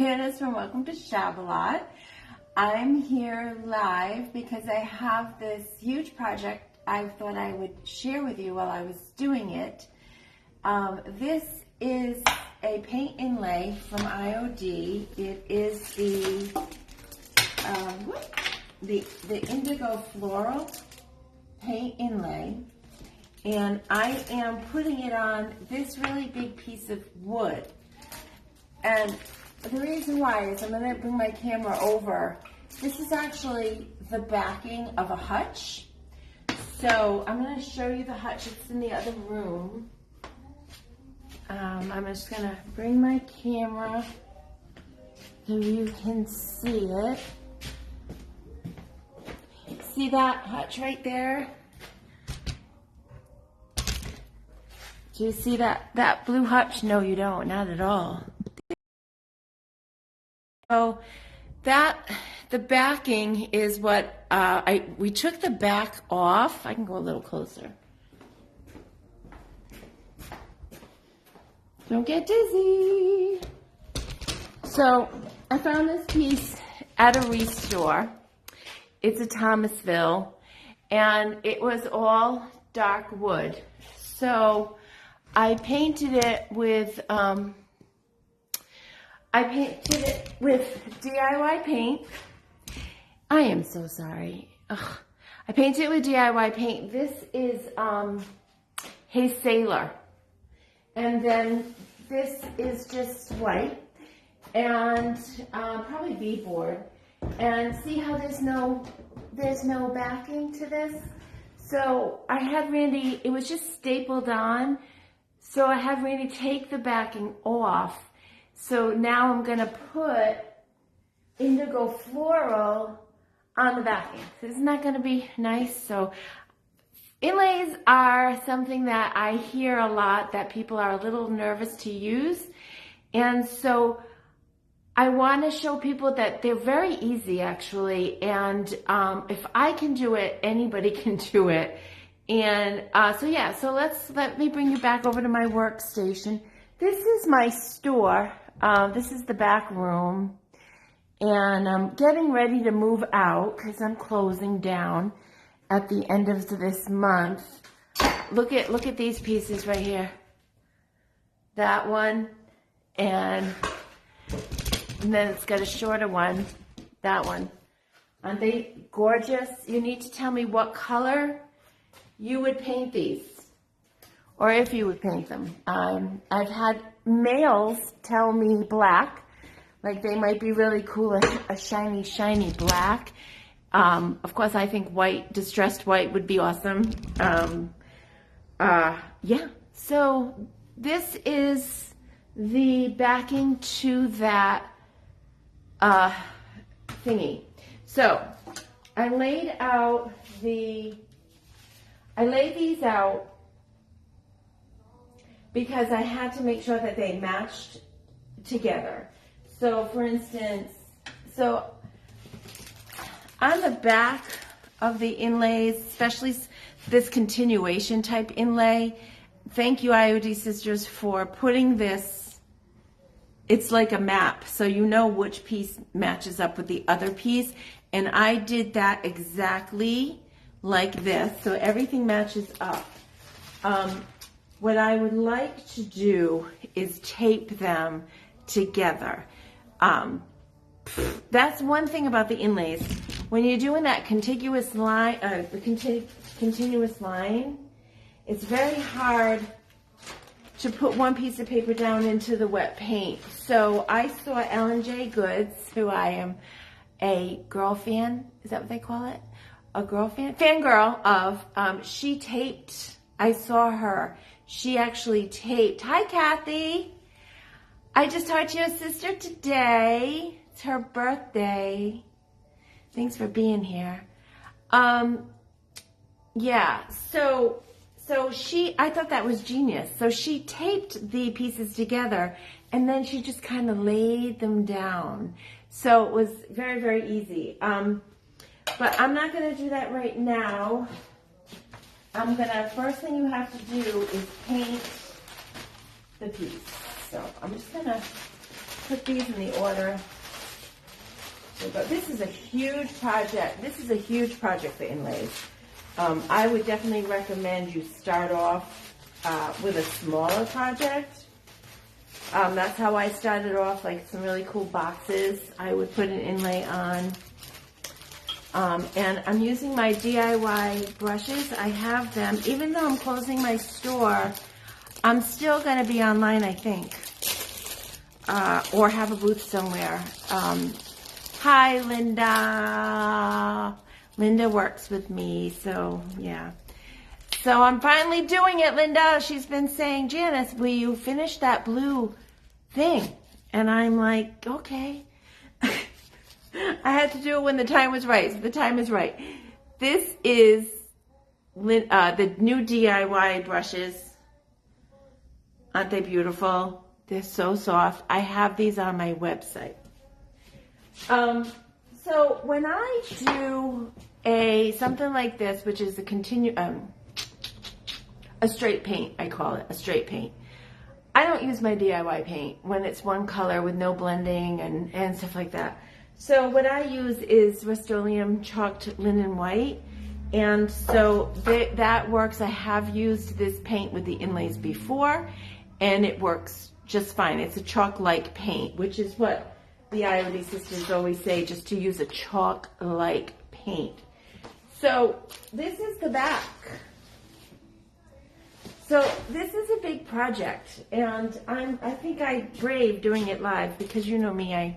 Candace from Welcome to Shabalot. I'm here live because I have this huge project I thought I would share with you while I was doing it. This is a paint inlay from IOD. It is the Indigo Floral paint inlay. And I am putting it on this really big piece of wood. And the reason why is I'm going to bring my camera over. This is actually the backing of a hutch. So I'm going to show you the hutch. It's in the other room. I'm just going to bring my camera so you can see it. See that hutch right there? Do you see that blue hutch? No, you don't. Not at all. So the backing is what we took the back off. I can go a little closer. Don't get dizzy. So I found this piece at a restore. It's a Thomasville, and it was all dark wood. So I painted it with DIY paint. I am so sorry. Ugh. I painted it with DIY paint. This is Hey Sailor. And then this is just white and probably beadboard. And see how there's no backing to this? So I had Randy, it was just stapled on. So I had Randy take the backing off. So now I'm going to put Indigo Floral on the backing. So isn't that going to be nice? So inlays are something that I hear a lot that people are a little nervous to use. And so I want to show people that they're very easy actually. And if I can do it, anybody can do it. And so let me bring you back over to my workstation. This is my store. This is the back room, and I'm getting ready to move out because I'm closing down at the end of this month. Look at these pieces right here. That one, and then it's got a shorter one. That one. Aren't they gorgeous? You need to tell me what color you would paint these, or if you would paint them. I've had males tell me black, like they might be really cool, a shiny black. Of course, I think white, distressed white would be awesome. Yeah, so this is the backing to that thingy. So I laid these out because I had to make sure that they matched together. So for instance, so on the back of the inlays, especially this continuation type inlay, thank you IOD sisters for putting this, it's like a map, so you know which piece matches up with the other piece. And I did that exactly like this, so everything matches up. What I would like to do is tape them together. That's one thing about the inlays. When you're doing that contiguous line, continuous line, it's very hard to put one piece of paper down into the wet paint. So I saw Ellen J. Goods, who I am a girl fan, is that what they call it? A girl fan? Fangirl of, she taped, I saw her. She actually taped. Hi, Kathy. I just talked to your sister today. It's her birthday. Thanks for being here. Yeah, so I thought that was genius. So she taped the pieces together and then she just kind of laid them down. So it was very, very easy. But I'm not going to do that right now. First thing you have to do is paint the piece. So I'm just going to put these in the order. But this is a huge project. This is a huge project for inlays. I would definitely recommend you start off with a smaller project. That's how I started off, like some really cool boxes. I would put an inlay on. And I'm using my DIY brushes. I have them. Even though I'm closing my store, I'm still going to be online, I think. Or have a booth somewhere. Hi, Linda. Linda works with me, so yeah. So I'm finally doing it, Linda. She's been saying, Janice, will you finish that blue thing? And I'm like, okay. I had to do it when the time was right. So the time is right. This is the new DIY brushes. Aren't they beautiful? They're so soft. I have these on my website. So when I do something like this, which is a straight paint, I call it a straight paint. I don't use my DIY paint when it's one color with no blending and stuff like that. So what I use is Rust-Oleum Chalked Linen White, and so that works. I have used this paint with the inlays before, and it works just fine. It's a chalk-like paint, which is what the IOD sisters always say, just to use a chalk-like paint. So this is the back. So this is a big project, and I think I brave doing it live because you know me,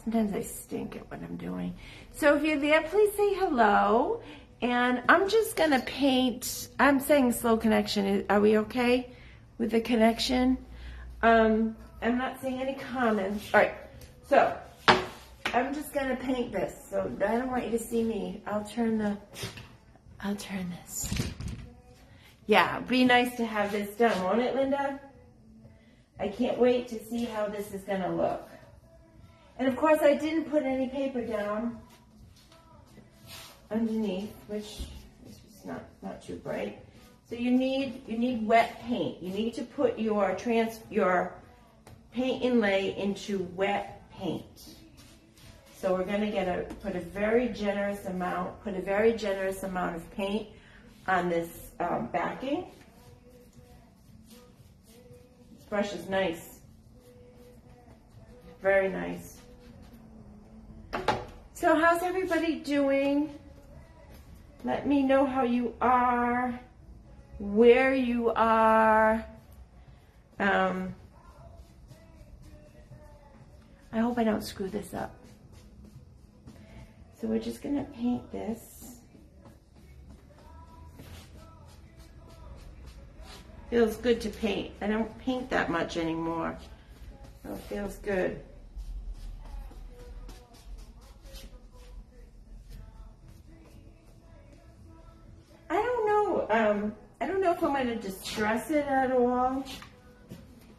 sometimes I stink at what I'm doing. So if you're there, please say hello. And I'm just gonna paint. I'm saying slow connection. Are we okay with the connection? I'm not seeing any comments. All right. So I'm just gonna paint this. So I don't want you to see me. I'll turn this. Yeah, it'd be nice to have this done, won't it, Linda? I can't wait to see how this is gonna look. And of course, I didn't put any paper down underneath, which is not too bright. So you need wet paint. You need to put your paint inlay into wet paint. So we're going to put a very generous amount of paint on this backing. This brush is nice, very nice. So how's everybody doing? Let me know how you are, where you are. I hope I don't screw this up. So we're just going to paint this. Feels good to paint. I don't paint that much anymore. So it feels good. I don't know if I'm going to distress it at all.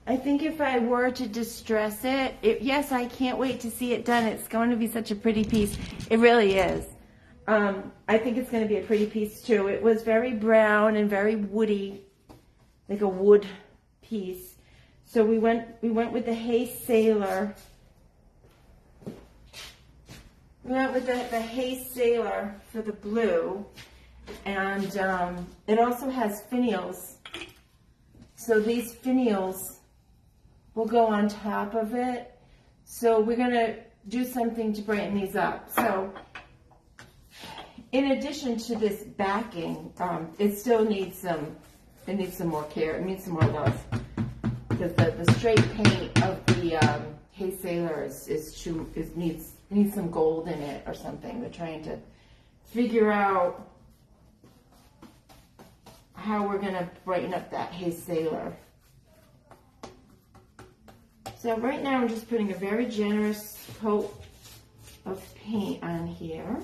I think if I were to distress it, yes, I can't wait to see it done. It's going to be such a pretty piece. It really is. I think it's going to be a pretty piece too. It was very brown and very woody, like a wood piece. So we went with the Hey Sailor. We went with the Hey Sailor for the blue. And it also has finials. So these finials will go on top of it. So we're going to do something to brighten these up. So in addition to this backing, it still needs some more care. It needs some more love. Because the straight paint of the Hey Sailor needs some gold in it or something. We're trying to figure out how we're going to brighten up that Hey Sailor. So right now I'm just putting a very generous coat of paint on here.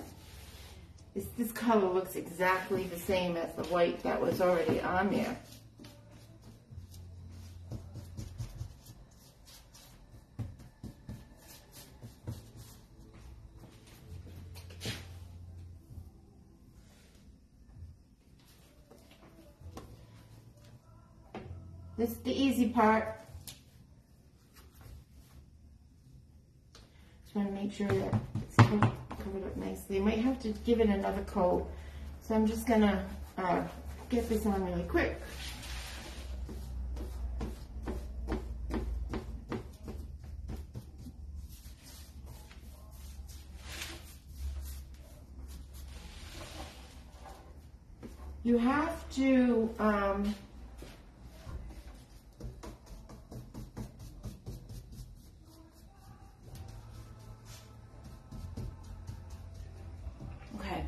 This color looks exactly the same as the white that was already on there. This is the easy part. make sure that it's covered up nicely. I might have to give it another coat. So I'm just gonna get this on really quick. You have to okay.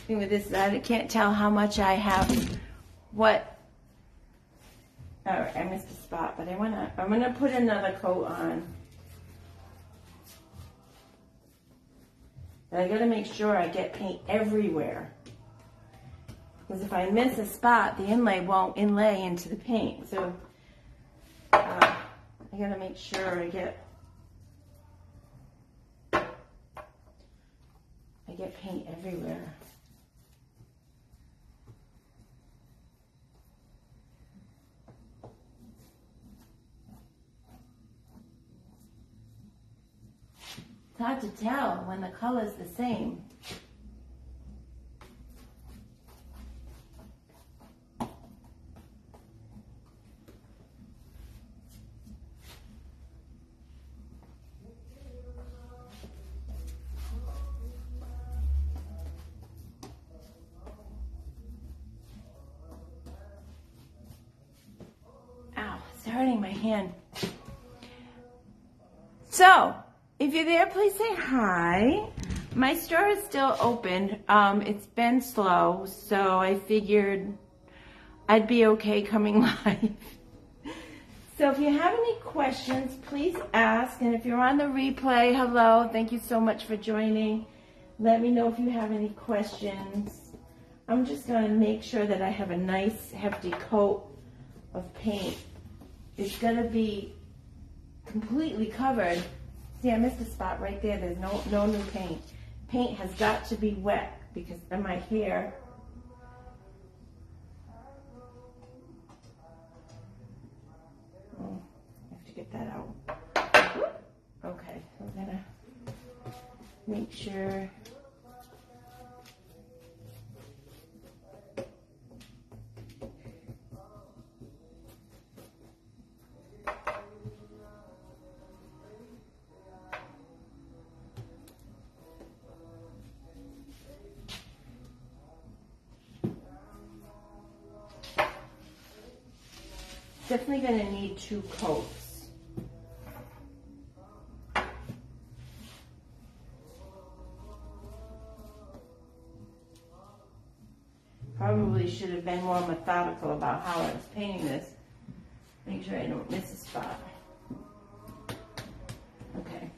Thing with this is I can't tell how much I have. What? Oh, I missed a spot, but I'm gonna put another coat on. But I gotta make sure I get paint everywhere. Because if I miss a spot, the inlay won't inlay into the paint. So I gotta make sure I get paint everywhere. It's hard to tell when the color's the same. Ow, it's hurting my hand. So, if you're there, please say hi. My store is still open. It's been slow, so I figured I'd be okay coming live. So if you have any questions, please ask. And if you're on the replay, hello. Thank you so much for joining. Let me know if you have any questions. I'm just going to make sure that I have a nice, hefty coat of paint. It's going to be completely covered. See, I missed a spot right there. There's no new paint. Paint has got to be wet because of my hair. Oh, I have to get that out. Okay, I'm gonna make sure. Definitely going to need 2 coats. Probably should have been more methodical about how I was painting this. Make sure I don't miss a spot. Okay.